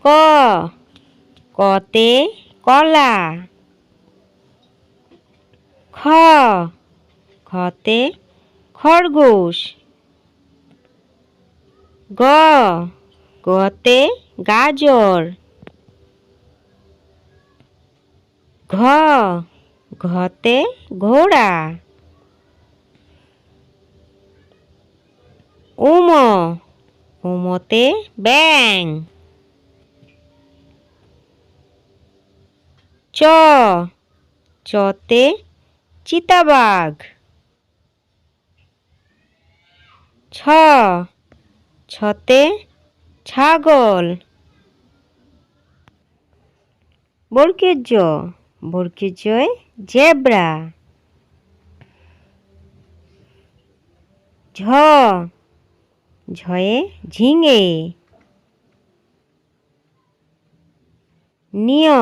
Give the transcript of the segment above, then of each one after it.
ক, কতে কলা। খ, খতে খরগোশ। গ, গতে গাজর। ঘ, ঘতে ঘোড়া। উম, উমতে ব্যাঙ। চ, চতে চিতাবাঘ। ছ, ছতে ছাগল। বর্গের জ, বর্গের জয় জেব্রা। ঝ, ঝয়ে ঝিঙে। নিয়,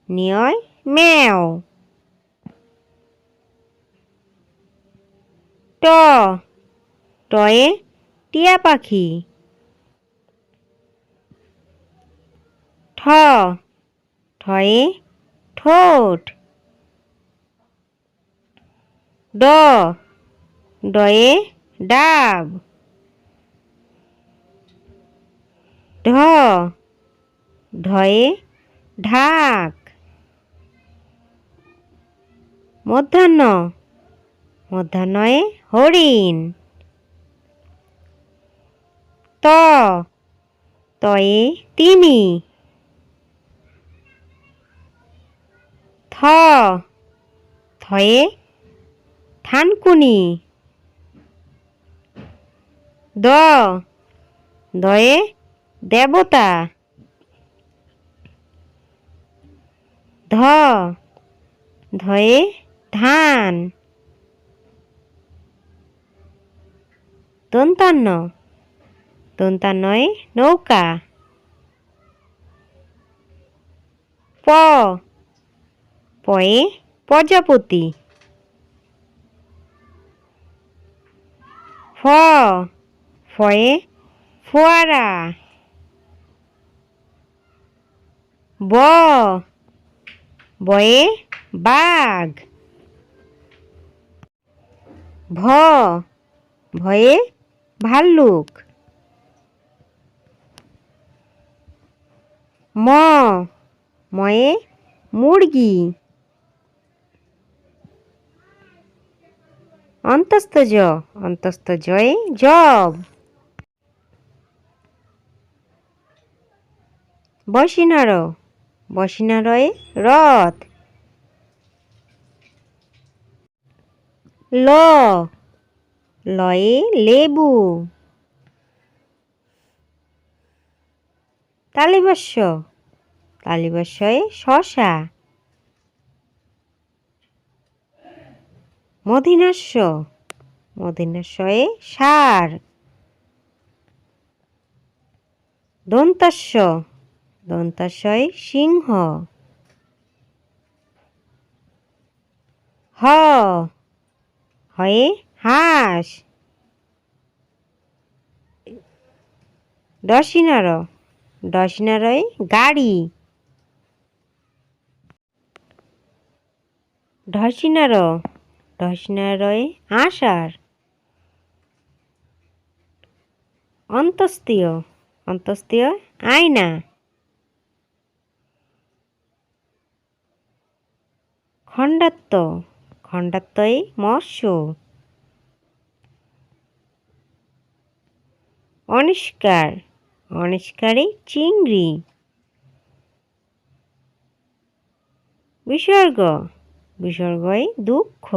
নিয়য় ম্যাও। ট, টয়ে টিয়া পাখি। ঠ, ঠয়ে ঠোঁট। ড, ডয়ে ডাব। ঢ, ঢয়ে ঢাক। মধ্যাহ্ন, মধ্যাহ্নয়ে হরিণ। ত, তয়ে তিমি। থ, থয়ে থানকুনি। দ, দয়ে দেবতা। ধ, ধয়ে ধান। দন্তান্ন, দন্তান্নয়ে নৌকা। প, পয়ে প্রজাপতি। ফ, ফয়ে ফোয়ারা। ব, বয়ে বাঘ। ভ, ভয়ে ভাল্লুক। ম, ময়ে মুরগি। অন্তস্থ জ, অন্তস্থ জয়ে জব। বসিনার, বসিনারয়ে রথ। ল, লয়ে লেবু। তালিবস্য, তালিবস্যয়ে শশা। মধিনাস্য, মধিনাস্যয়ে ষাঁড়। দন্তাস্য, দন্তাস্যয়ে সিংহ। হ, হয়ে হাঁস। ডসিনার, ডসিনারয়ে গাড়ি। ঢসিনার, ঢসিনারয়ে আষাঢ়। অন্তস্তীয়, অন্তস্তীয় আয়না। খণ্ডাত্ব, খণ্ডাত্বয়ে মৎস্য। অনিষ্কার, অনিষ্কারে চিংড়ি। বিসর্গ, বিসর্গয়ে দুঃখ।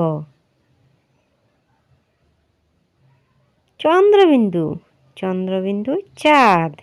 চন্দ্রবিন্দু, চন্দ্রবিন্দু চাঁদ।